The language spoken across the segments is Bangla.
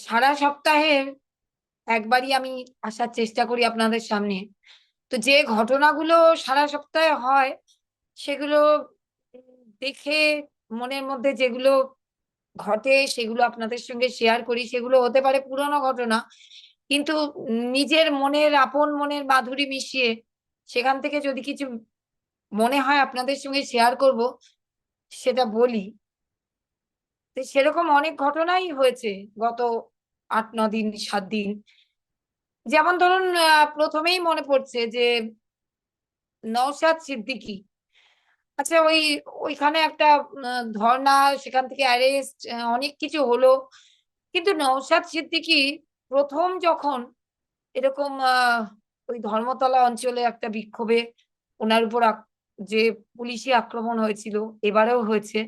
সারা সপ্তাহে একবারই আমি আসার চেষ্টা করি আপনাদের সামনে। তো যে ঘটনাগুলো সারা সপ্তাহে হয় সেগুলো দেখে মনের মধ্যে যেগুলো ঘটে সেগুলো আপনাদের সঙ্গে শেয়ার করি। সেগুলো হতে পারে পুরনো ঘটনা, কিন্তু নিজের মনের আপন মনের মাধুরী মিশিয়ে সেখান থেকে যদি কিছু মনে হয় আপনাদের সঙ্গে শেয়ার করব, সেটা বলি। তো সেরকম অনেক ঘটনাই হয়েছে গত 8-9 দিন 7 দিন। যেমন ধরুন, প্রথমেই মনে পড়ছে যে নওশাদ সিদ্দিকী। আচ্ছা, ওইখানে একটা ধর্ণা, সেখান থেকে অ্যারেস্ট, অনেক কিছু হলো। কিন্তু নওশাদ সিদ্দিকী প্রথম যখন এরকম ওই ধর্মতলা অঞ্চলে একটা বিক্ষোভে ওনার উপর যে পুলিশি আক্রমণ হয়েছিল, এবারেও হয়েছে,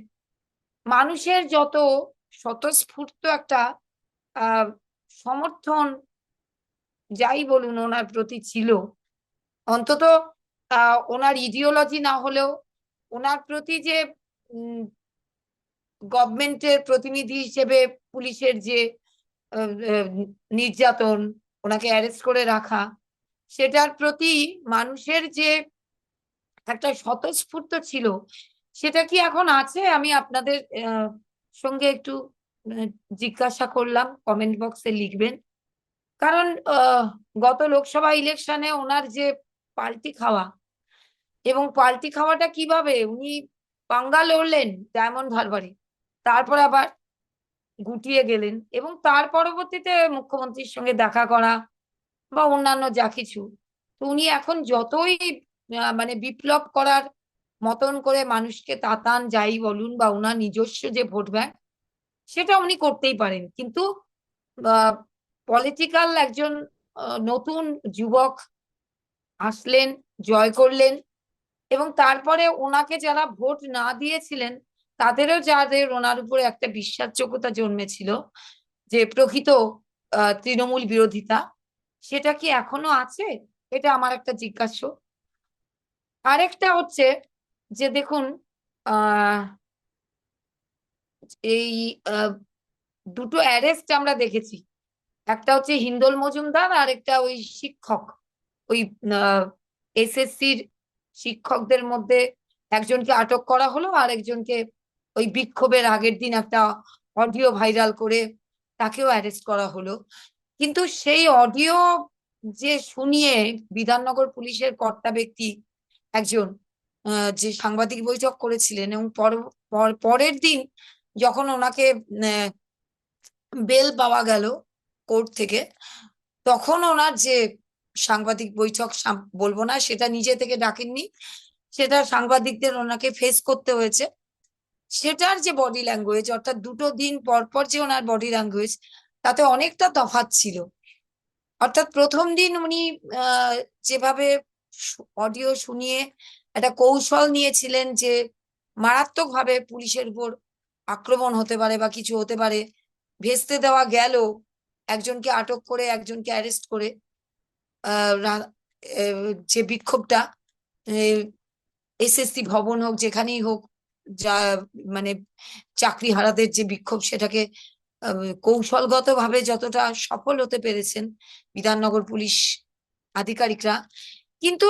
মানুষের যত স্বতঃস্ফূর্ত একটা আহ সমর্থন, যাই বলুন, ওনার প্রতি ছিল। অন্তত ওনার ইডিওলজি না হলেও ওনার প্রতি যে গভর্নমেন্টের প্রতিনিধি হিসেবে পুলিশের যে আহ, আহ, নির্যাতন, ওনাকে অ্যারেস্ট করে রাখা, সেটার প্রতি মানুষের যে একটা স্বতঃস্ফূর্ত ছিল, সেটা কি এখন আছে? আমি আপনাদের সঙ্গে একটু আহ, জিজ্ঞাসা করলাম, কমেন্ট বক্সে লিখবেন। কারণ গত লোকসভা ইলেকশনে ওনার যে পাল্টি খাওয়া, এবং পাল্টি খাওয়াটা কিভাবে উনি পাঙ্গা লড়লেন ডায়মন্ড হারবারে, তারপর আবার গুটিয়ে গেলেন, এবং তার পরবর্তীতে মুখ্যমন্ত্রীর সঙ্গে দেখা করা বা অন্যান্য যা কিছু। তো উনি এখন যতই মানে বিপ্লব করার মতন করে মানুষকে তাতান, যাই বলুন, বা ওনার নিজস্ব যে ভোট ব্যাংক, সেটা উনি করতেই পারেন, কিন্তু পলিটিক্যাল একজন নতুন যুবক আসলেন, জয় করলেন, এবং তারপরে ওনাকে যারা ভোট না দিয়েছিলেন তাদেরও, যাদের ওনার উপরে একটা বিশ্বাসযোগ্যতা জন্মেছিল, যে প্রকৃত তৃণমূল বিরোধিতা, সেটা কি এখনো আছে? এটা আমার একটা জিজ্ঞাস্য। আরেকটা হচ্ছে যে দেখুন, আহ এই আহ, দুটো অ্যারেস্ট আমরা দেখেছি। একটা হচ্ছে হিন্দোল মজুমদার, আর একটা ওই শিক্ষক, ওই এসএসসির শিক্ষকদের মধ্যে একজনকে আটক করা হলো, আর একজনকে ওই বিক্ষোভের আগের দিন একটা অডিও ভাইরাল করে তাকেও অ্যারেস্ট করা হলো। কিন্তু সেই অডিও যে শুনিয়ে বিধাননগর পুলিশের কর্তা ব্যক্তি একজন যে সাংবাদিক বৈঠক করেছিলেন, এবং পরের দিন যখন ওনাকে বেল পাওয়া গেল কোর্ট থেকে, তখন ওনার যে সাংবাদিক বৈঠক, বলবো না সেটা নিজে থেকে ডাকেননি, সেটা সাংবাদিকদের ওনাকে ফেস করতে হয়েছে। সেটার যে বডি ল্যাঙ্গুয়েজ, অর্থাৎ দুটো দিন পর পর যে ওনার বডি ল্যাঙ্গুয়েজ, তাতে অনেকটা তফাৎ ছিল। অর্থাৎ প্রথম দিন উনি আহ যেভাবে অডিও শুনিয়ে একটা কৌশল নিয়েছিলেন যে মারাত্মক ভাবে পুলিশের উপর আক্রমণ হতে পারে বা কিছু হতে পারে, ভেস্তে দেওয়া গেল একজনকে আটক করে, একজনকে অ্যারেস্ট করে। যে বিক্ষোভটা এসএসসি ভবন হোক, যেখানেই হোক, যা মানে চাকরিহারাদের যে বিক্ষোভ, সেটাকে কৌশলগত ভাবে যতটা সফল হতে পেরেছেন বিধাননগর পুলিশ আধিকারিকরা, কিন্তু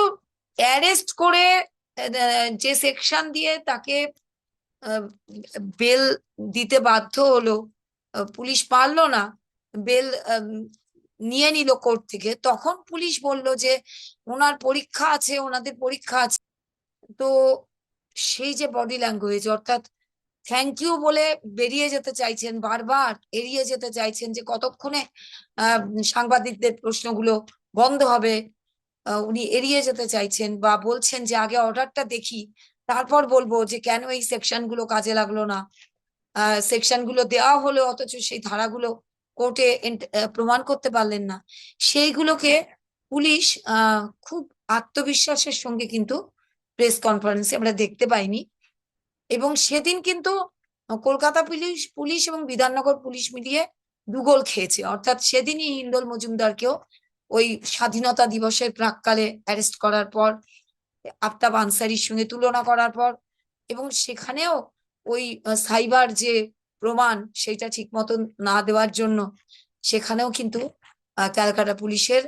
অ্যারেস্ট করে যে সেকশন দিয়ে তাকে বেল দিতে বাধ্য হলো, পুলিশ পারলো না, বেল নিয়ে নিল কোর্ট থেকে, তখন পুলিশ বলল যে ওনার পরীক্ষা আছে, ওনাদের পরীক্ষা আছে। তো সেই যে বডি ল্যাঙ্গুয়েজ, অর্থাৎ থ্যাংক ইউ বলে বেরিয়ে যেতে চাইছেন, বারবার এড়িয়ে যেতে চাইছেন যে কতক্ষণে আহ সাংবাদিকদের প্রশ্নগুলো বন্ধ হবে, উনি এড়িয়ে যেতে চাইছেন, বা বলছেন যে আগে অর্ডারটা দেখি, তারপর বলবো যে কেন এই সেকশন গুলো কাজে লাগলো না। সেকশন গুলো দেওয়া হলো, অথচ সেই ধারাগুলো কোর্টে প্রমাণ করতে পারলেন না। সেইগুলোকে পুলিশ খুব আত্মবিশ্বাসের সঙ্গে কিন্তু প্রেস কনফারেন্সে আমরা দেখতে পাইনি। এবং সেদিন কিন্তু কলকাতা পুলিশ পুলিশ এবং বিধাননগর পুলিশ মিলিয়ে 2 গোল খেয়েছে। অর্থাৎ সেদিনই হিন্দোল মজুমদারকেও ওই স্বাধীনতা দিবসের প্রাক্কালে অ্যারেস্ট করার পর, আফতাব আনসারির সঙ্গে তুলনা করার পর, এবং সেখানেও ওই সাইবার যে প্রমাণ, সেটা ঠিক মতন না দেওয়ার জন্য সেখানেও কিন্তু ক্যালকাটা পুলিশের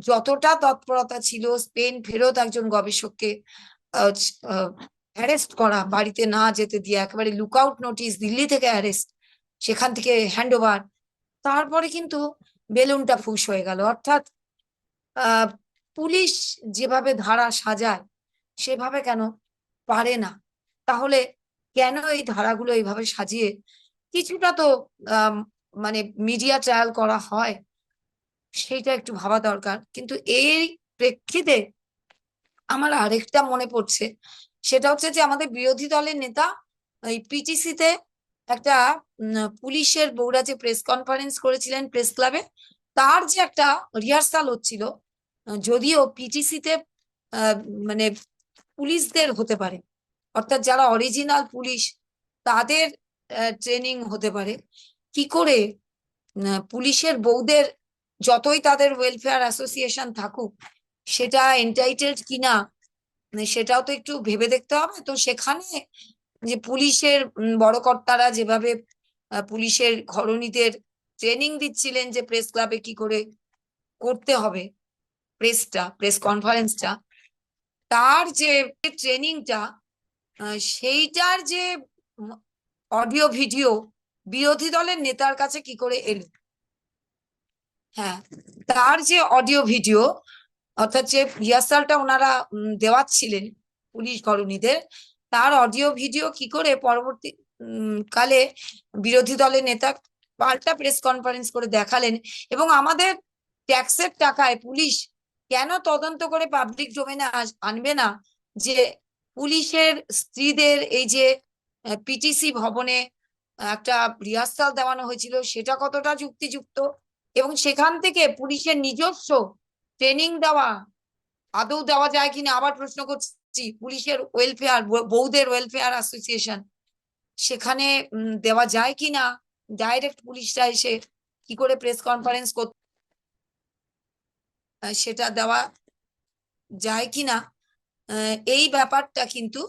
যতটা তৎপরতা ছিল, স্পেন ফেরত একজন গবেষককে অ্যারেস্ট করা, বাড়িতে না যেতে দিয়ে একেবারে লুকআউট নোটিশ, দিল্লি থেকে অ্যারেস্ট, সেখান থেকে হ্যান্ড ওভার, তারপরে কিন্তু বেলুনটা ফুস হয়ে গেল। অর্থাৎ আহ পুলিশ যেভাবে ধারা সাজায় সেভাবে কেন পারে না? তাহলে কেন এই ধারাগুলো এইভাবে সাজিয়ে কিছুটা তো আহ মানে মিডিয়া ট্রায়াল করা হয়, সেইটা একটু ভাবা দরকার। কিন্তু এই প্রেক্ষিতে আমার আরেকটা মনে পড়ছে, সেটা হচ্ছে যে আমাদের বিরোধী দলের নেতা এই পিটিসি তে একটা পুলিশের বউরা যে প্রেস কনফারেন্স করেছিলেন প্রেস ক্লাবে, তার যে একটা রিহার্সাল হচ্ছিল, যদিও পিটিসি তে আহ, মানে পুলিশদের হতে পারে, অর্থাৎ যারা অরিজিনাল পুলিশ তাদের ট্রেনিং হতে পারে, কি করে পুলিশের বউদের, যতই তাদের ওয়েলফেয়ার অ্যাসোসিয়েশন থাকুক, সেটা এন্টাইটেলড কিনা সেটাও তো একটু ভেবে দেখতে হবে। তো সেখানে যে পুলিশের বড় কর্তারা যেভাবে পুলিশের ঘরণীদের ট্রেনিং দিচ্ছিলেন যে প্রেস ক্লাবে কি করে করতে হবে প্রেস কনফারেন্সটা, তার যে ট্রেনিংটা, সেইটার যে অডিও ভিডিও বিরোধী দলের নেতার কাছে কি করে এলো? হ্যাঁ, তার যে অডিও ভিডিও, অর্থাৎ যে রিহার্সালটা ওনারা দেওয়াচ্ছিলেন পুলিশ ঘরণীদের, তার অডিও ভিডিও কি করে পরবর্তী কালে বিরোধী দলের নেতা পাল্টা প্রেস কনফারেন্স করে দেখালেন। এবং আমাদের ট্যাক্সের টাকায় পুলিশ কেন তদন্ত করে পাবলিক ডোমেনে আনবে না যে পুলিশের স্ত্রীদের এই যে পিটিসি ভবনে একটা রিহার্সাল দেওয়ানো হয়েছিল সেটা কতটা যুক্তিযুক্ত, এবং সেখান থেকে পুলিশের নিজস্ব ট্রেনিং দেওয়া আদৌ দেওয়া যায় কিনা আবার প্রশ্ন করছি। পুলিশের ওয়েলফেয়ার, বউদের ওয়েলফেয়ার অ্যাসোসিয়েশন, সেখানে দেওয়া যায় কিনা, ডাইরেক্ট পুলিশরা এসে কি করে প্রেস কনফারেন্স করতে, সেটা দেওয়া যায় কিনা, এই ব্যাপারটা কিন্তু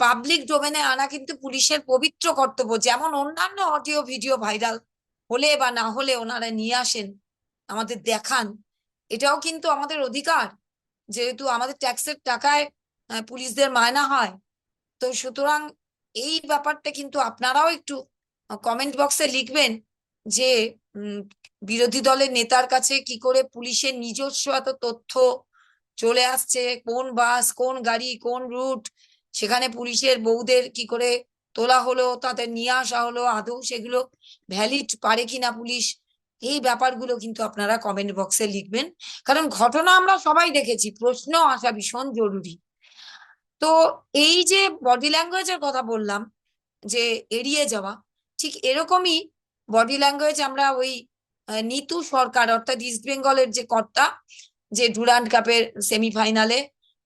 পাবলিক ডোমেনে আনা কিন্তু পুলিশের পবিত্র কর্তব্য। যেমন অন্যান্য অডিও ভিডিও ভাইরাল হলে বা না হলে ওনারা নিয়ে আসেন, আমাদের দেখান, এটাও কিন্তু আমাদের অধিকার, যেহেতু আমাদের ট্যাক্সের টাকায় পুলিশদের মায়না হয়। তো সুতরাং এই ব্যাপারটা কিন্তু আপনারাও একটু কমেন্ট বক্সে লিখবেন যে বিরোধী দলের নেতার কাছে কি করে পুলিশের নিজস্ব এত তথ্য চলে আসছে, কোন বাস, কোন গাড়ি, কোন রুট, সেখানে পুলিশের বউদের কি করে তোলা হলো, তাদের নিয়ে আসা হলো, আদৌ সেগুলো ভ্যালিড পারে কিনা পুলিশ, এই ব্যাপারগুলো কিন্তু আপনারা কমেন্ট বক্সে লিখবেন। কারণ ঘটনা আমরা সবাই দেখেছি, প্রশ্ন আসা ভীষণ জরুরি। তো এই যে বডি ল্যাঙ্গুয়েজের কথা বললাম যে এড়িয়ে যাওয়া, ঠিক এরকমই বডি ল্যাঙ্গুয়েজ আমরা ওই নিতু সরকার অর্থাৎ ইস্ট বেঙ্গলের যে কর্তা, যে ডুরান্ড কাপের সেমিফাইনালে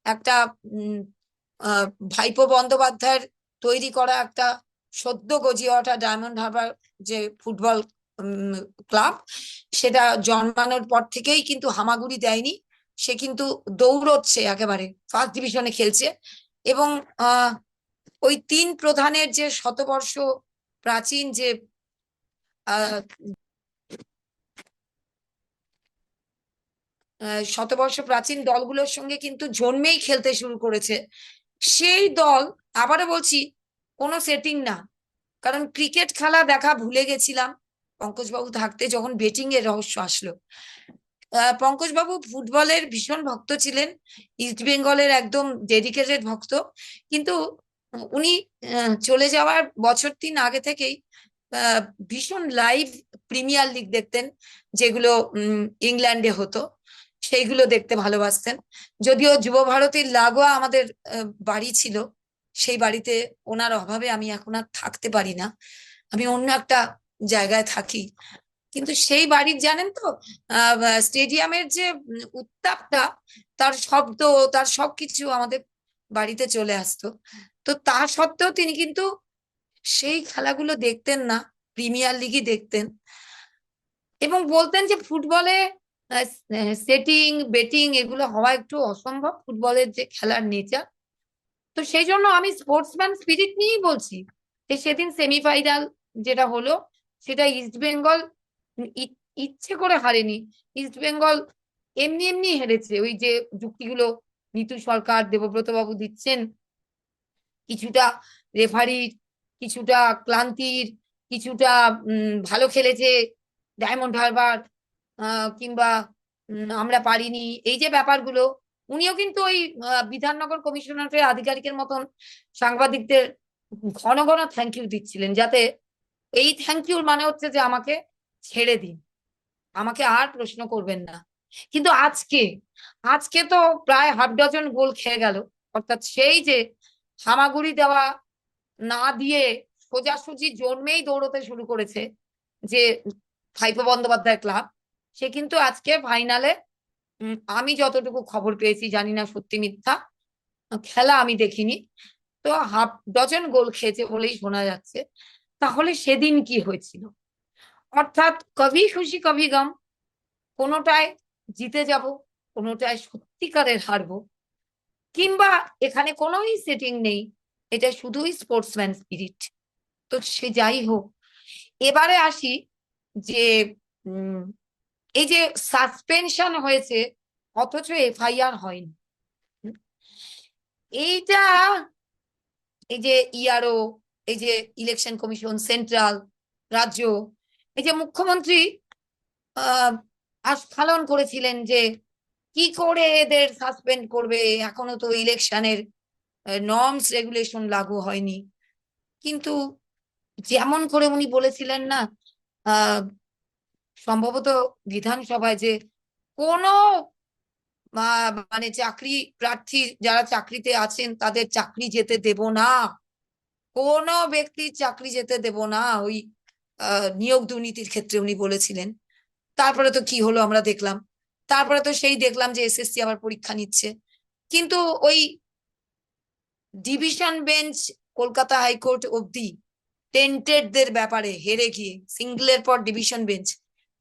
একটা আহ, ভাইপো বন্দ্যোপাধ্যায়ের তৈরি করা একটা সদ্য গজিয়ে ওঠা ডায়মন্ড হারবার যে ফুটবল ক্লাব, সেটা জন্মানোর পর থেকেই কিন্তু হামাগুড়ি দেয়নি, সে কিন্তু দৌড়চ্ছে, একেবারে ফার্স্ট ডিভিশনে খেলছে। এবং ওই তিন প্রধানের যে শতবর্ষ প্রাচীন যে শতবর্ষ প্রাচীন দলগুলোর সঙ্গে কিন্তু জন্মেই খেলতে শুরু করেছে সেই দল। আবারও বলছি, কোনো সেটিং না, কারণ ক্রিকেট খেলা দেখা ভুলে গেছিলাম পঙ্কজবাবু থাকতে, যখন বেটিং এর রহস্য আসলো। পঙ্কজবাবু ফুটবলের ভীষণ ভক্ত ছিলেন, ইস্ট বেঙ্গলের একদম ডেডিকেটেড ভক্ত, কিন্তু উনি চলে যাওয়ার বছর 3 আগে থেকেই আহ, ভীষণ লাইভ প্রিমিয়ার লিগ দেখতেন, যেগুলো ইংল্যান্ডে হতো, সেইগুলো দেখতে ভালোবাসতেন। যদিও যুব ভারতীর লাগোয়া আমাদের বাড়ি ছিল, সেই বাড়িতে ওনার অভাবে আমি এখন আর থাকতে পারি না, আমি অন্য একটা জায়গায় থাকি। কিন্তু সেই বাড়ির জানেন তো স্টেডিয়ামের যে উত্তাপটা, তার শব্দ, তার সবকিছু আমাদের বাড়িতে চলে আসতো। তো তা সত্ত্বেও তিনি কিন্তু সেই খেলাগুলো দেখতেন না, প্রিমিয়ার লিগই দেখতেন, এবং বলতেন যে ফুটবলে সেটিং বেটিং এগুলো হওয়া একটু অসম্ভব, ফুটবলের যে খেলার নেচার। তো সেই জন্য আমি স্পোর্টসম্যান স্পিরিট নিয়েই বলছি যে সেদিন সেমিফাইনাল যেটা হলো, সেটা ইস্ট বেঙ্গল ইচ্ছে করে হারেনি। ইস্ট বেঙ্গল এমনি এমনি হেরেছে। ওই যে যুক্তিগুলো নিতু সরকার, দেবব্রত বাবু দিচ্ছেন, কিছুটা রেফারির, কিছুটা ক্লান্তির, কিছুটা ভালো খেলেছে ডায়মন্ড হারবার, কিংবা আমরা পারিনি, এই যে ব্যাপারগুলো, উনিও কিন্তু ওই বিধাননগর কমিশনারের আধিকারিকের মতন সাংবাদিকদের ঘন ঘন থ্যাংক ইউ দিচ্ছিলেন, যাতে এই থ্যাংক ইউর মানে হচ্ছে যে আমাকে ছেড়ে দিন, আমাকে আর প্রশ্ন করবেন না। কিন্তু আজকে আজকে তো প্রায় হাফ ডজন গোল খেয়ে গেল। অর্থাৎ সেই যে হামাগুড়ি দেওয়া না দিয়ে সোজাসুজি জন্মেই দৌড়তে শুরু করেছে যে ভাইপো বন্দ্যোপাধ্যায় ক্লাব, সে কিন্তু আজকে ফাইনালে, আমি যতটুকু খবর পেয়েছি, জানি না সত্যি মিথ্যা, খেলা আমি দেখিনি, তো হাফ ডজন গোল খেয়েছে বলেই শোনা যাচ্ছে। তাহলে সেদিন কি হয়েছিল? অর্থাৎ কভি খুশি কভি গম, কোনোটায় জিতে যাব, কোনোটায় সত্যিকারের হারবো, কিংবা এখানে কোনোই সেটিং নেই, এটা শুধুই স্পোর্টসম্যান স্পিরিট। তো সে যাই হোক, এবারে আসি যে উম এই যে সাসপেনশন হয়েছে অথচ এফআইআর হয়নি, এইটা, এই যে ইআরও, এই যে ইলেকশন কমিশন, সেন্ট্রাল, রাজ্য, এই যে মুখ্যমন্ত্রী আস্ফালন করেছিলেন যে কি করে এদের সাসপেন্ড করবে, এখনো তো ইলেকশনের নর্মস রেগুলেশন লাগু হয়নি। কিন্তু যেমন করে উনি বলেছিলেন না, আহ সম্ভবত বিধানসভায়, যে কোনো মানে চাকরি প্রার্থী যারা চাকরিতে আছেন তাদের চাকরি যেতে দেব না, কোনো ব্যক্তির চাকরি যেতে দেব না, ওই নিয়োগ দুর্নীতির ক্ষেত্রে উনি বলেছিলেন। তারপরে তো কি হলো আমরা দেখলাম, তারপরে তো সেই দেখলাম যে এসএসসি আবার পরীক্ষা নিচ্ছে। কিন্তু ওই ডিভিশন বেঞ্চ, কলকাতা হাইকোর্ট অব্দি টেন্টেডদের ব্যাপারে হেরে গিয়ে সিঙ্গেলের পর ডিভিশন বেঞ্চ,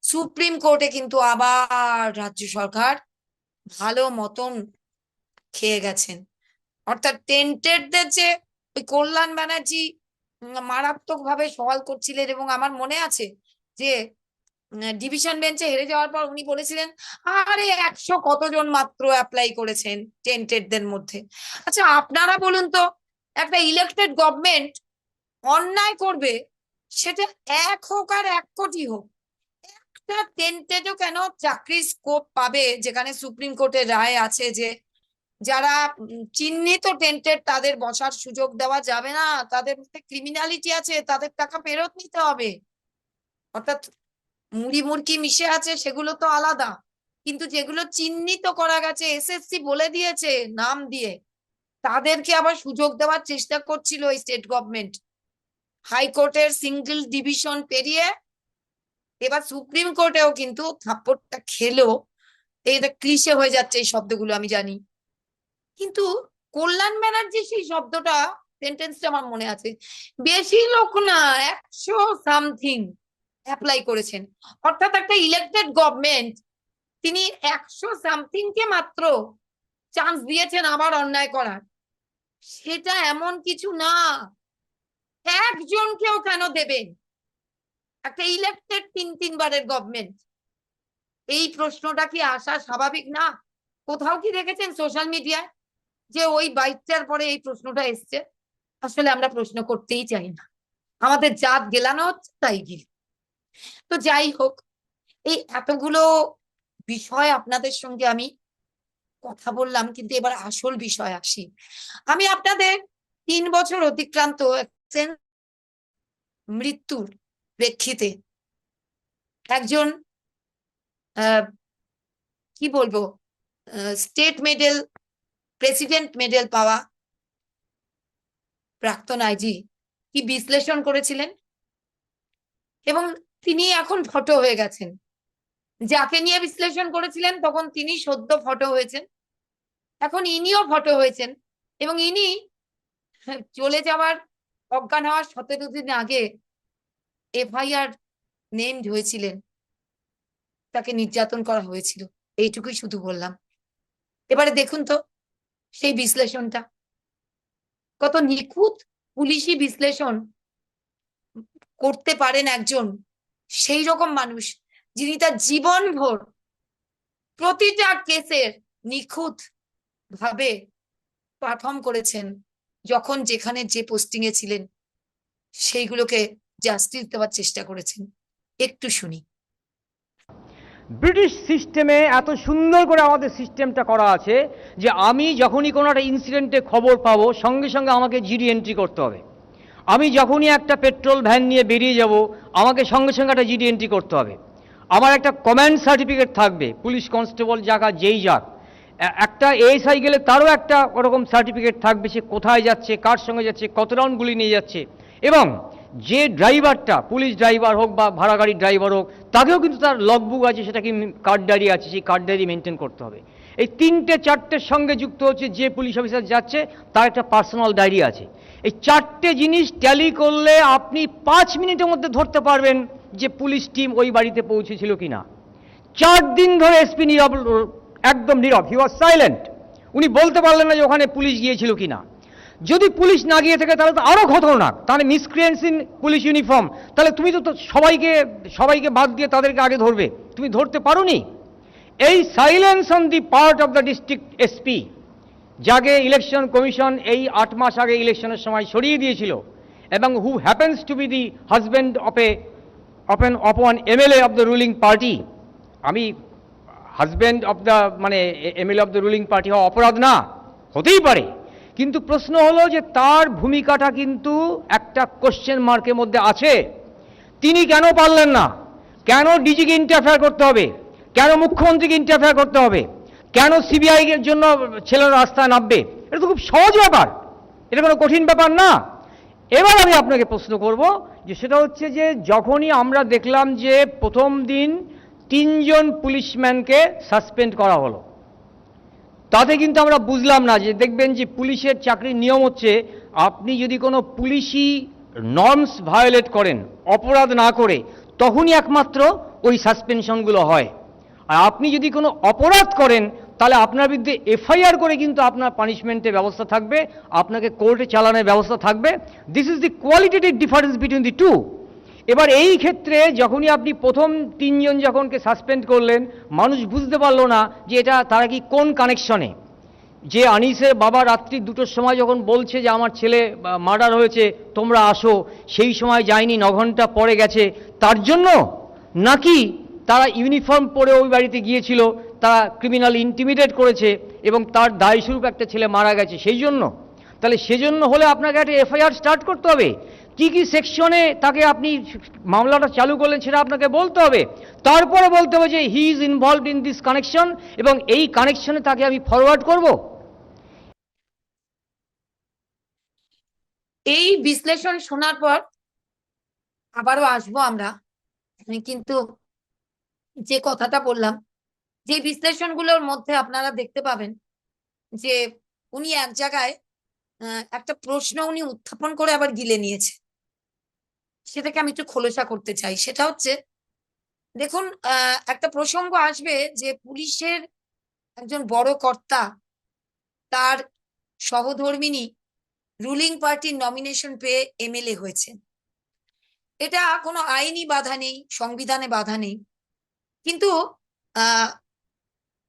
সুপ্রিম কোর্টে কিন্তু আবার রাজ্য সরকার ভালো মতন খেয়ে গেছেন। অর্থাৎ টেন্টেডদের যে ওই কল্যাণ ব্যানার্জি মারাত্মক ভাবে সওয়াল করছিলেন, এবং আমার মনে আছে যে ডিভিশন বেঞ্চে হেরে যাওয়ার পর উনি বলেছিলেন, আরে 100 কতজন মাত্র অ্যাপ্লাই করেছেন টেন্টেডদের মধ্যে। আচ্ছা আপনারা বলুন তো, একটা ইলেক্টেড গভর্নমেন্ট অন্যায় করবে, সেটা 1 হোক আর 1 কোটি হোক, একটা টেন্টেডও কেন চাকরির স্কোপ পাবে, যেখানে সুপ্রিম কোর্টের রায় আছে যে যারা চিহ্নিত টেন্টেড তাদের বসার সুযোগ দেওয়া যাবে না, তাদের মধ্যে ক্রিমিনালিটি আছে, তাদের টাকা ফেরত নিতে হবে। অর্থাৎ মুড়ি মুড়কি মিশে আছে সেগুলো তো আলাদা, কিন্তু যেগুলো চিহ্নিত করা গেছে, এসএসসি বলে দিয়েছে নাম দিয়ে, তাদেরকে আবার সুযোগ দেওয়ার চেষ্টা করছিল এই স্টেট গভর্নমেন্ট। হাইকোর্টের সিঙ্গেল ডিভিশন পেরিয়ে এবার সুপ্রিম কোর্টেও কিন্তু থাপ্পড়টা খেলো। এটা ক্লিশে হয়ে যাচ্ছে এই শব্দগুলো আমি জানি, কিন্তু কল্যাণ ব্যানার্জি সেই শব্দটা, সেন্টেন্সটা আমার মনে আছে, বেশি লোক না, 100 সামথিং অ্যাপ্লাই করেছেন। অর্থাৎ একটা ইলেক্টেড গভর্নমেন্ট, তিনি 100 সামথিং কে মাত্র চান্স দিয়েছেন আবার অন্যায় করার, সেটা এমন কিছু না, একজনকেও কেন দেবেন একটা ইলেক্টেড 3 বারের গভর্নমেন্ট? এই প্রশ্নটা কি আসা স্বাভাবিক না? কোথাও কি দেখেছেন সোশ্যাল মিডিয়ায় যে ওই বাইকটার পরে এই প্রশ্নটা এসছে? আসলে আমরা প্রশ্ন করতেই চাই না, আমাদের জাত গেলানো হচ্ছে তাই গিয়ে। তো যাই হোক, এই এতগুলো বিষয় আপনাদের সঙ্গে আমি কথা বললাম, কিন্তু এবার আসল বিষয় আসি। আমি আপনাদের 3 বছর অতিক্রান্ত মৃত্যুর প্রেক্ষিতে একজন কি বলবো, স্টেট মেডেল, প্রেসিডেন্ট মেডেল পাওয়া প্রাক্তন আইজি কি বিশ্লেষণ করেছিলেন, এবং তিনি এখন ফটো হয়ে গেছেন। যাকে নিয়ে বিশ্লেষণ করেছিলেন তখন তিনি সদ্য ফটো হয়েছেন, এখন ইনিও ফটো হয়েছেন, এবং ইনি চলে যাওয়ার, অজ্ঞান হওয়ার 17 দিন আগে এফআইআর নেমড হয়েছিলেন, তাকে নির্যাতন করা হয়েছিল। এইটুকুই শুধু বললাম। এবারে দেখুন তো সেই বিশ্লেষণটা, কত নিখুঁত পুলিশি বিশ্লেষণ করতে পারেন একজন সেই রকম মানুষ, যিনি তার জীবনভর প্রতিটা কেসের নিখুঁত ভাবে পারফর্ম করেছেন, যখন যেখানে যে পোস্টিং এ ছিলেন সেইগুলোকে জাস্টিস দেওয়ার চেষ্টা করেছেন। একটু শুনি। ব্রিটিশ সিস্টেমে এত সুন্দর করে আমাদের সিস্টেমটা করা আছে যে আমি যখনই কোনো একটা ইনসিডেন্টে খবর পাবো সঙ্গে সঙ্গে আমাকে জিডি এন্ট্রি করতে হবে। আমি যখনই একটা পেট্রোল ভ্যান নিয়ে বেরিয়ে যাব আমাকে সঙ্গে সঙ্গে একটা জিডি এন্ট্রি করতে হবে। আমার একটা কমান্ড সার্টিফিকেট থাকবে, পুলিশ কনস্টেবল যাক আর যেই যাক, একটা এএসআই গেলে তারও একটা ওরকম সার্টিফিকেট থাকবে, সে কোথায় যাচ্ছে, কার সঙ্গে যাচ্ছে, কত রাউন্ড গুলি নিয়ে যাচ্ছে। এবং যে ড্রাইভারটা, পুলিশ ড্রাইভার হোক বা ভাড়া গাড়ির ড্রাইভার হোক, তাকেও কিন্তু তার লগবুক আছে, সেটা কি কার্ড ডায়েরি আছে, সেই কার্ড ডায়েরি মেনটেন করতে হবে। এই তিনটে চারটের সঙ্গে যুক্ত হচ্ছে যে পুলিশ অফিসার যাচ্ছে তার একটা পার্সোনাল ডায়েরি আছে। এই চারটে জিনিস ট্যালি করলে আপনি 5 মিনিটের মধ্যে ধরতে পারবেন যে পুলিশ টিম ওই বাড়িতে পৌঁছেছিল কিনা। 4 দিন ধরে এসপি নীরব, একদম নীরব, হি ওয়াজ সাইলেন্ট। উনি বলতে পারলেন না যে ওখানে পুলিশ গিয়েছিল কিনা। যদি পুলিশ না গিয়ে থাকে তাহলে তো আরো খতরনাক, তাহলে মিসক্রিয়েন্টস ইন পুলিশ ইউনিফর্ম, তাহলে তুমি তো সবাইকে সবাইকে বাদ দিয়ে তাদেরকে আগে ধরবে, তুমি ধরতে পারোনি। এই silence on the part of the district SP, যাকে ইলেকশন কমিশন এই 8 মাস আগে ইলেকশনের সময় সরিয়ে দিয়েছিল, এবং who happens to be the husband of an MLA of the ruling party. আমি হাজব্যান্ড অফ দ্য মানে MLA of the ruling party হওয়া অপরাধ না, হতেই পারে, কিন্তু প্রশ্ন হলো যে তার ভূমিকাটা কিন্তু একটা কোশ্চেন মার্কের মধ্যে আছে। তিনি কেন পারলেন না? কেন ডিজিকে ইন্টারফেয়ার করতে হবে? কেন মুখ্যমন্ত্রীকে ইন্টারফেয়ার করতে হবে? কেন সিবিআই এর জন্য ছেলেরা রাস্তায় নামবে? এটা তো খুব সহজ ব্যাপার, এটা কোনো কঠিন ব্যাপার না। এবার আমি আপনাকে প্রশ্ন করব যে সেটা হচ্ছে যে যখনই আমরা দেখলাম যে প্রথম দিন 3 জন পুলিশম্যানকে সাসপেন্ড করা হলো, তাতে কিন্তু আমরা বুঝলাম না যে, দেখবেন যে পুলিশের চাকরির নিয়ম হচ্ছে আপনি যদি কোনো পুলিশি নর্মস ভায়োলেট করেন, অপরাধ না করে, তখনই একমাত্র ওই সাসপেনশনগুলো হয়। আর আপনি যদি কোনো অপরাধ করেন তাহলে আপনার বিরুদ্ধে এফআইআর করে কিন্তু আপনার পানিশমেন্টের ব্যবস্থা থাকবে, আপনাকে কোর্টে চালানোর ব্যবস্থা থাকবে। This is the qualitative difference between the two. এবার এই ক্ষেত্রে যখনই আপনি প্রথম 3 জন যখনকে সাসপেন্ড করলেন, মানুষ বুঝতে পারলো না যে এটা তারা কি কোন কানেকশনে। যে আনিসের বাবা রাত্রি 2টোর সময় যখন বলছে যে আমার ছেলে মার্ডার হয়েছে, তোমরা আসো, সেই সময় যায়নি, 9 ঘন্টা পরে গেছে, তার জন্য? নাকি তারা ইউনিফর্ম পরে ওই বাড়িতে গিয়েছিল, তারা ক্রিমিনাল ইন্টিমিডেট করেছে এবং তার দায়স্বরূপ একটা ছেলে মারা গেছে সেই জন্য? তাহলে সেজন্য হলে আপনাকে একটা এফআইআর স্টার্ট করতে হবে, কি কি সেকশনে তাকে আপনি মামলাটা চালু করলেন সেটা আপনাকে বলতে হবে, তারপরে বলতে হবে যে he is involved in this connection এবং এই কানেকশনে তাকে আমি ফরওয়ার্ড করব। এই বিশ্লেষণ শোনার পর আবারও আসবো আমরা, কিন্তু যে কথাটা বললাম, যে বিশ্লেষণগুলোর মধ্যে আপনারা দেখতে পাবেন যে উনি এক জায়গায় একটা প্রশ্ন উনি উত্থাপন করে আবার গিলে নিয়েছে, সেটাকে আমি একটু খোলসা করতে চাই। সেটা হচ্ছে, দেখুন, একটা প্রসঙ্গ আসবে যে পুলিশের একজন বড় কর্তা তার সহধর্মিণী রুলিং পার্টির নমিনেশন পেয়ে এমএলএ হয়েছেন। এটা কোনো আইনি বাধা নেই, সংবিধানে বাধা নেই, কিন্তু আহ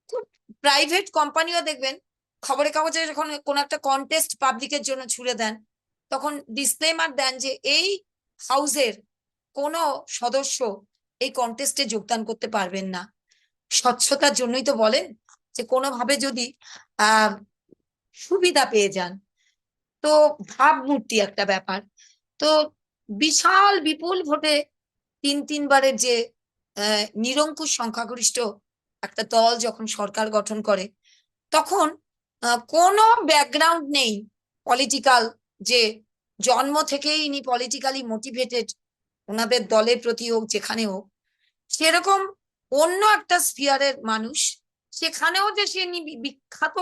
খুব প্রাইভেট কোম্পানিও দেখবেন খবরের কাগজে যখন কোনো একটা কন্টেস্ট পাবলিকের জন্য ছুড়ে দেন, তখন ডিসক্লেমার দেন যে এই হাউসের কোনো সদস্য এই কন্টেস্টে যোগদান করতে পারবেন না। স্বচ্ছতার জন্যই তো বলেন যে কোনোভাবে যদি আহ সুবিধা পেয়ে যান। তো ভাবমূর্তি একটা ব্যাপার। তো বিশাল বিপুল ভোটে 3 বারের যে নিরঙ্কুশ সংখ্যাগরিষ্ঠ একটা দল যখন সরকার গঠন করে, তখন কোনো ব্যাকগ্রাউন্ড নেই পলিটিক্যাল, যে জন্ম থেকেই ইনি পলিটিক্যালি মোটিভেটেড, ওনাদের দলের প্রতি হোক যেখানে হোক, সেরকম অন্য একটা স্পিয়ারের মানুষ, সেখানেও যে সে বিখ্যাত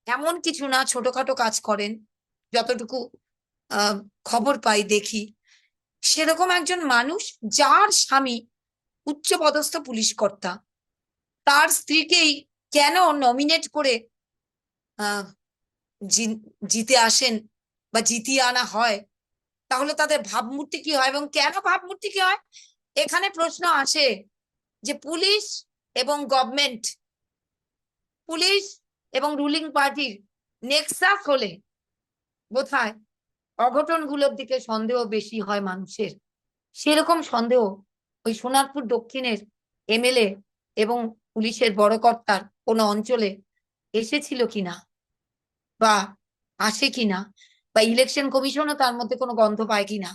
এমন কিছু না, ছোটখাটো কাজ করেন যতটুকু খবর পাই দেখি, সেরকম একজন মানুষ যার স্বামী উচ্চপদস্থ পুলিশ কর্তা, তার স্ত্রীকেই কেন নমিনেট করে জিতে আসেন বা জিতিয়ে আনা হয়, তাহলে তাদের ভাবমূর্তি কি হয় এবং কেন ভাবমূর্তি কি হয়, এখানে প্রশ্ন আসে যে পুলিশ এবং গভর্নমেন্ট, পুলিশ এবং রুলিং পার্টির নেক্সাস হলে বোধহয় অঘটনগুলোর দিকে সন্দেহ বেশি হয় মানুষের। সেরকম সন্দেহ ওই সোনারপুর দক্ষিণের এমএলএ এবং পুলিশের বড় কর্তার কোনো অঞ্চলে এসেছিল কিনা বা আসে কিনা, বা ইলেকশন কমিশনও তার মধ্যে কোনো গন্ধ পায় কিনা,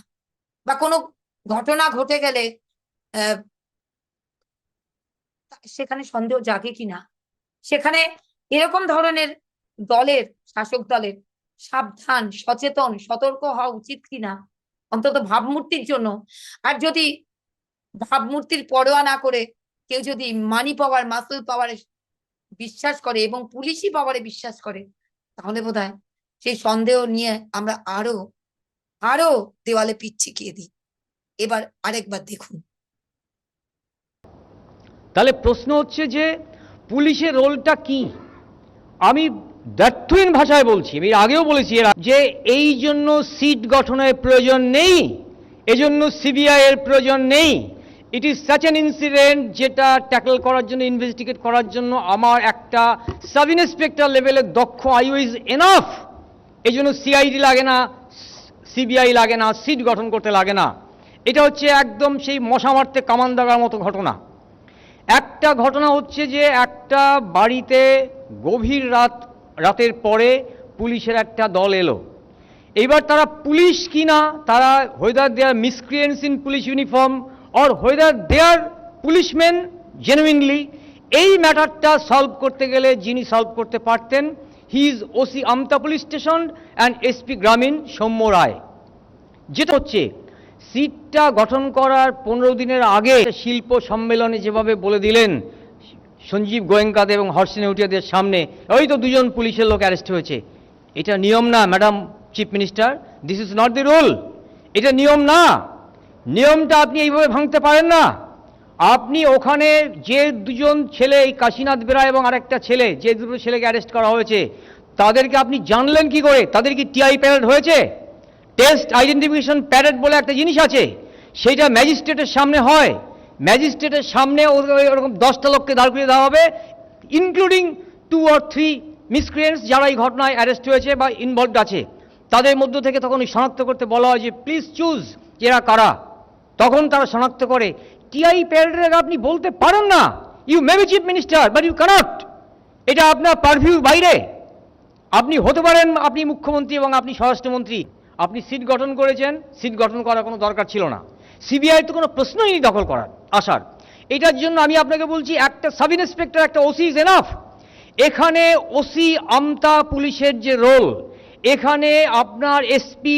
বা কোনো ঘটনা ঘটে গেলে সেখানে সন্দেহ জাগে কিনা, সেখানে এরকম ধরনের দলের, শাসক দলের সাবধান, সচেতন, সতর্ক হওয়া উচিত কিনা অন্তত ভাবমূর্তির জন্য। আর যদি ভাবমূর্তির পরোয়া না করে কেউ যদি মানি পাওয়ার, মাসল পাওয়ারে বিশ্বাস করে এবং পুলিশি পাওয়ারে বিশ্বাস করে, তাহলে বোধহয় সেই সন্দেহ নিয়ে আমরা আরো আরো দেওয়ালে পিঠ চিকিয়ে দিই। এবার আরেকবার দেখুন। তাহলে প্রশ্ন হচ্ছে যে পুলিশের রোলটা কি? আমি দ্ব্যর্থহীন ভাষায় বলছি, আমি আগেও বলেছি যে এই জন্য সিট গঠনের প্রয়োজন নেই, এজন্য সিবিআই এর প্রয়োজন নেই। It is such an incident যেটা ট্যাকল করার জন্য, ইনভেস্টিগেট করার জন্য আমার একটা সাব ইন্সপেক্টর লেভেলের দক্ষ আইও ইজ এনাফ। এই জন্য সিআইডি লাগে না, সিবিআই লাগে না, সিট গঠন করতে লাগে না। এটা হচ্ছে একদম সেই মশা মারতে কামান দাগার মতো ঘটনা। একটা ঘটনা হচ্ছে যে একটা বাড়িতে গভীর রাতের পরে পুলিশের একটা দল এলো। এইবার তারা পুলিশ কিনা, তারা whether they are miscreants in police uniform or whether they are policeman genuinely, এই ম্যাটারটা সলভ করতে গেলে যিনি সলভ করতে পারতেন, he is OC Amta police station and SP গ্রামীণ সৌম্য রায়। যেটা হচ্ছে সিটটা গঠন করার 15 দিনের আগে শিল্প সম্মেলনে যেভাবে বলে দিলেন সঞ্জীব গোয়েঙ্কাদের এবং হর্ষিনী উটিয়াদের সামনে, ওই তো দুজন পুলিশের লোক অ্যারেস্ট হয়েছে, এটা নিয়ম না madam chief minister, this is not the rule. এটা নিয়ম না। নিয়মটা আপনি এইভাবে ভাঙতে পারেন না। আপনি ওখানে যে দুজন ছেলে, এই কাশীনাথ বেরা এবং আরেকটা ছেলে, যে দুটো ছেলেকে অ্যারেস্ট করা হয়েছে, তাদেরকে আপনি জানলেন কি করে? তাদের কি টিআই প্যারেড হয়েছে? টেস্ট আইডেন্টিফিকেশন প্যারেড বলে একটা জিনিস আছে, সেইটা ম্যাজিস্ট্রেটের সামনে হয়। ম্যাজিস্ট্রেটের সামনে ওরকম 10টা লোককে দাঁড় করিয়ে দেওয়া হবে, ইনক্লুডিং 2 or 3 মিসক্রিয়েন্টস যারা এই ঘটনায় অ্যারেস্ট হয়েছে বা ইনভলভড আছে। তাদের মধ্য থেকে তখন শনাক্ত করতে বলা হয় যে প্লিজ চুজ এরা কারা। তখন তারা শনাক্ত করে। টিআই প্যারেডের আপনি বলতে পারেন না, you may be chief minister but you cannot. এটা আপনার পারভিউর বাইরে। আপনি হতে পারেন, আপনি মুখ্যমন্ত্রী এবং আপনি স্বরাষ্ট্রমন্ত্রী, আপনি সিট গঠন করেছেন, সিট গঠন করার কোনো দরকার ছিল না। সিবিআই তো কোনো প্রশ্নই নেই দখল করার আসার। এটার জন্য আমি আপনাকে বলছি, একটা সাব ইন্সপেক্টর, একটা ওসি ইজ এনাফ। এখানে ওসি আমতা পুলিশের যে রোল, এখানে আপনার এসপি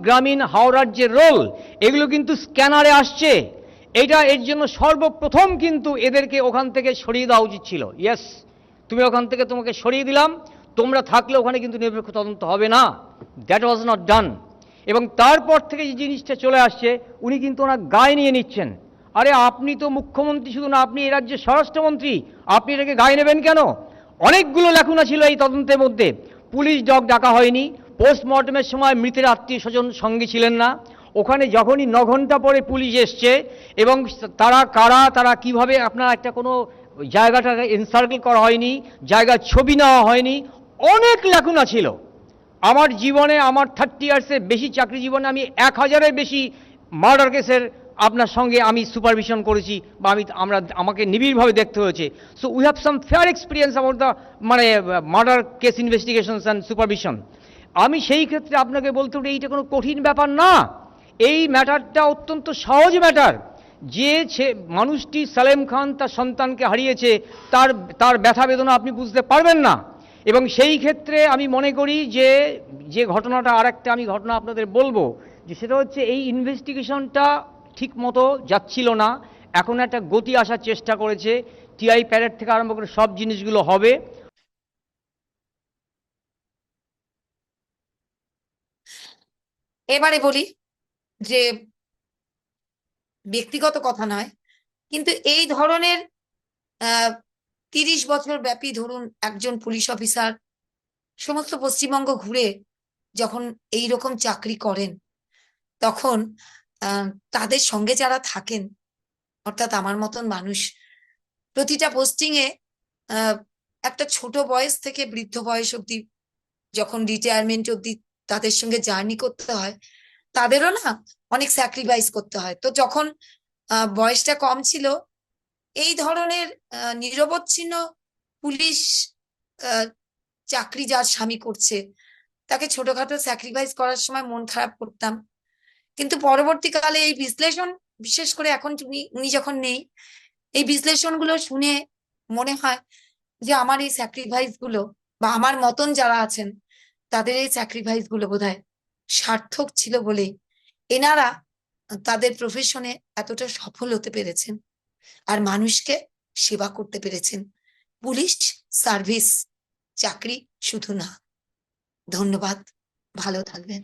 গ্রামীণ হাওড়ার যে রোল, এগুলো কিন্তু স্ক্যানারে আসছে। এটা এর জন্য সর্বপ্রথম কিন্তু এদেরকে ওখান থেকে সরিয়ে দেওয়া উচিত ছিল। ইয়েস, তুমি ওখান থেকে, তোমাকে সরিয়ে দিলাম, তোমরা থাকলে ওখানে কিন্তু নিরপেক্ষ তদন্ত হবে না। That was not done. এবং তারপর থেকে যে জিনিসটা চলে আসছে, উনি কিন্তু ওনার গায়ে নিয়ে নিচ্ছেন। আরে আপনি তো মুখ্যমন্ত্রী শুধু না, আপনি এই রাজ্যের স্বরাষ্ট্রমন্ত্রী, আপনি এটাকে গায়ে নেবেন কেন? অনেকগুলো লেখুনা ছিল এই তদন্তের মধ্যে। পুলিশ ডগ ডাকা হয়নি, পোস্টমর্টমের সময় মৃতের আত্মীয় স্বজন সঙ্গে ছিলেন না। ওখানে যখনই 9 ঘন্টা পরে পুলিশ এসছে এবং তারা কারা, তারা কিভাবে, আপনার একটা কোনো জায়গাটাকে এনসার্কেল করা হয়নি, জায়গার ছবি নেওয়া হয়নি, অনেক লেখুনা ছিল। আমার জীবনে, আমার 30 ইয়ার্সের বেশি চাকরি জীবনে আমি 1000-এর বেশি মার্ডার কেসের আপনার সঙ্গে আমি সুপারভিশন করেছি, বা আমাকে নিবিড়ভাবে দেখতে হয়েছে। So we have some fair experience about the murder case investigations and supervision. আমি সেই ক্ষেত্রে আপনাকে বলতে পারি, এইটা কোনো কঠিন ব্যাপার না। এই ম্যাটারটা অত্যন্ত সহজ ম্যাটার। যে মানুষটি সালেম খান তার সন্তানকে হারিয়েছে, তার ব্যথা বেদনা আপনি বুঝতে পারবেন না। এবং সেই ক্ষেত্রে আমি মনে করি যে ঘটনাটা, আরেকটা আমি ঘটনা আপনাদের বলবো, যে সেটা হচ্ছে এই ইনভেস্টিগেশনটা ঠিক মতো যাচ্ছিল না। এখন একটা গতি আসার চেষ্টা করেছে, টিআই প্যারেড থেকে আরম্ভ করে সব জিনিসগুলো হবে। এবারে বলি যে ব্যক্তিগত কথা নয়, কিন্তু এই ধরনের 30 বছর ব্যাপী ধরুন একজন পুলিশ অফিসার সমস্ত পশ্চিমবঙ্গ ঘুরে যখন এই রকম চাকরি করেন, তখন তাদের সঙ্গে যারা থাকেন অর্থাৎ আমার মতন মানুষ প্রতিটা পোস্টিং এ একটা ছোট বয়স থেকে বৃদ্ধ বয়স অব্দি, যখন রিটায়ারমেন্ট অব্দি তাদের সঙ্গে জার্নি করতে হয়, তাদেরও না অনেক স্যাক্রিফাইস করতে হয়। তো যখন বয়সটা কম ছিল, এই ধরনের নিরবচ্ছিন্ন পুলিশ আহ, চাকরি যার স্বামী করছে, তাকে ছোটখাটো স্যাক্রিফাইস করার সময় মন খারাপ করতাম। কিন্তু পরবর্তীকালে এই বিশ্লেষণ, বিশেষ করে এখন উনি উনি যখন নেই, এই বিশ্লেষণগুলো শুনে মনে হয় যে আমার এই স্যাক্রিফাইস গুলো, বা আমার মতন যারা আছেন তাদের এই স্যাক্রিফাইস গুলো বোধহয় সার্থক ছিল বলেই এনারা তাদের প্রফেশনে এতটা সফল হতে পেরেছেন আর মানুষকে সেবা করতে পেরেছেন। পুলিশ সার্ভিস চাকরি শুধু না। ধন্যবাদ, ভালো থাকবেন।